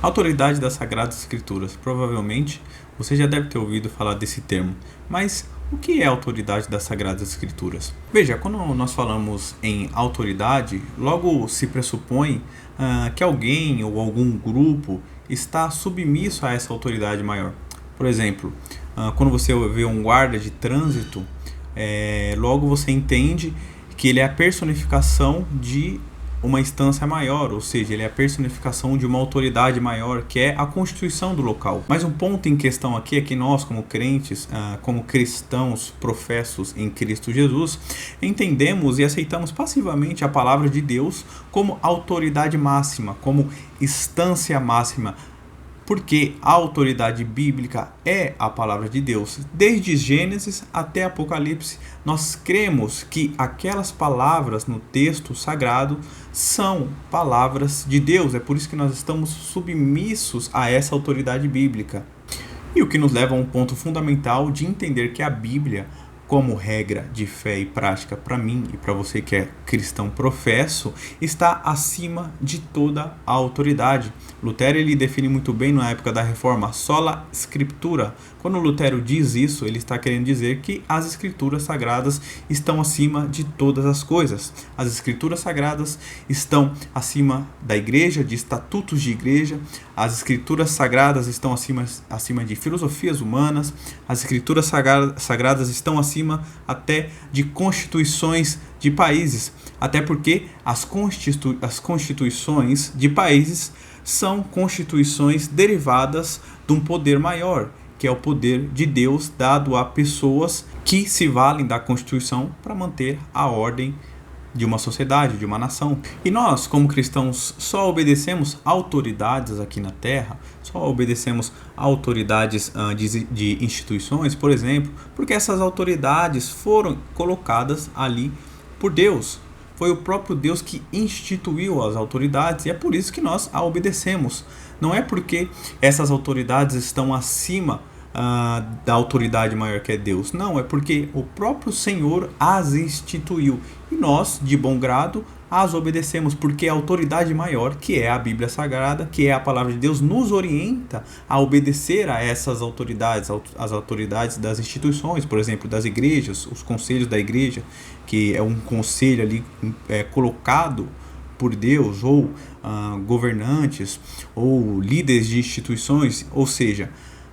Autoridade das Sagradas Escrituras. Provavelmente você já deve ter ouvido falar desse termo, mas o que é autoridade das Sagradas Escrituras? Veja, quando nós falamos em autoridade, logo se pressupõe que alguém ou algum grupo está submisso a essa autoridade maior. Por exemplo, quando você vê um guarda de trânsito, logo você entende que ele é a personificação de uma instância maior, ou seja, ele é a personificação de uma autoridade maior, que é a constituição do local. Mas um ponto em questão aqui é que nós, como crentes, como cristãos professos em Cristo Jesus, entendemos e aceitamos passivamente a palavra de Deus como autoridade máxima, como instância máxima, porque a autoridade bíblica é a palavra de Deus. Desde Gênesis até Apocalipse, nós cremos que aquelas palavras no texto sagrado são palavras de Deus. É por isso que nós estamos submissos a essa autoridade bíblica. E o que nos leva a um ponto fundamental de entender que a Bíblia, como regra de fé e prática para mim e para você que é cristão professo, está acima de toda a autoridade. Lutero ele define muito bem na época da Reforma, sola scriptura. Quando Lutero diz isso, ele está querendo dizer que as escrituras sagradas estão acima de todas as coisas. As escrituras sagradas estão acima da igreja, de estatutos de igreja. As escrituras sagradas estão acima de filosofias humanas. As escrituras sagradas estão acima até de constituições de países. Até porque as constituições de países são constituições derivadas de um poder maior, que é o poder de Deus dado a pessoas que se valem da Constituição para manter a ordem de uma sociedade, de uma nação. E nós, como cristãos, só obedecemos autoridades aqui na Terra, só obedecemos autoridades de instituições, por exemplo, porque essas autoridades foram colocadas ali por Deus. Foi o próprio Deus que instituiu as autoridades e é por isso que nós a obedecemos. Não é porque essas autoridades estão acima da autoridade maior que é Deus. Não, é porque o próprio Senhor as instituiu. E nós, de bom grado, as obedecemos, porque a autoridade maior, que é a Bíblia Sagrada, que é a palavra de Deus, nos orienta a obedecer a essas autoridades, as autoridades das instituições, por exemplo, das igrejas, os conselhos da igreja, que é um conselho ali colocado por Deus, ou governantes, ou líderes de instituições, ou seja,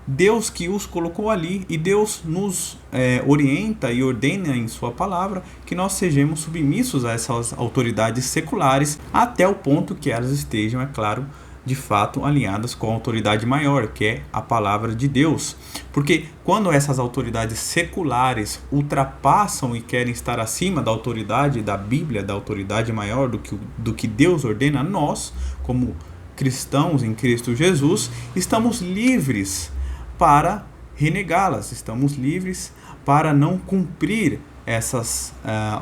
Deus que os colocou ali, e Deus nos orienta e ordena em sua palavra que nós sejamos submissos a essas autoridades seculares até o ponto que elas estejam, é claro, de fato alinhadas com a autoridade maior, que é a palavra de Deus. Porque quando essas autoridades seculares ultrapassam e querem estar acima da autoridade da Bíblia, da autoridade maior do que Deus ordena, nós, como cristãos em Cristo Jesus, estamos livres para renegá-las, estamos livres para não cumprir essas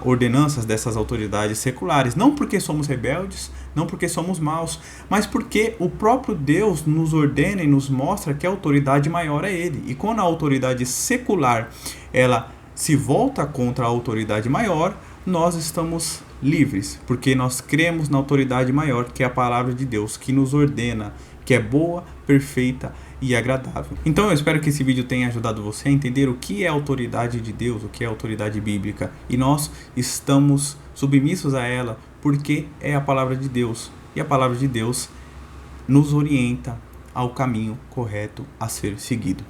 ordenanças dessas autoridades seculares, não porque somos rebeldes, não porque somos maus, mas porque o próprio Deus nos ordena e nos mostra que a autoridade maior é Ele. E quando a autoridade secular ela se volta contra a autoridade maior, nós estamos livres, porque nós cremos na autoridade maior, que é a palavra de Deus, que nos ordena, que é boa, perfeita e agradável. Então eu espero que esse vídeo tenha ajudado você a entender o que é a autoridade de Deus, o que é a autoridade bíblica. E nós estamos submissos a ela porque é a palavra de Deus. E a palavra de Deus nos orienta ao caminho correto a ser seguido.